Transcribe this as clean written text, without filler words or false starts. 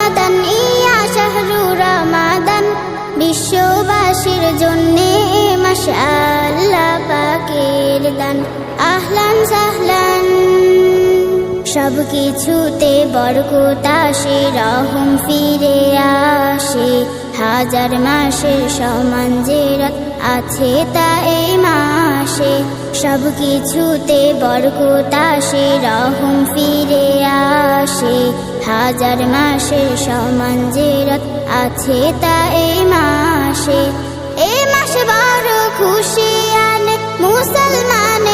রমাদান ইয়া শাহরু রমাদান বিশ্ববাসীর জন্যে এ মাস আল্লাহ পাকের দান আহলান সাহলান সব কিছুতে বরকত আসে রহম ফিরে আসে হাজার মাসের সমান যে রাত আছে তা এই মাসে সব কিছুতে বরকত আসে রহম ফিরে আসে হাজার মাসের সমান যে রাত আছে তা এই মাসে বড় খুশি আনে মুসলমান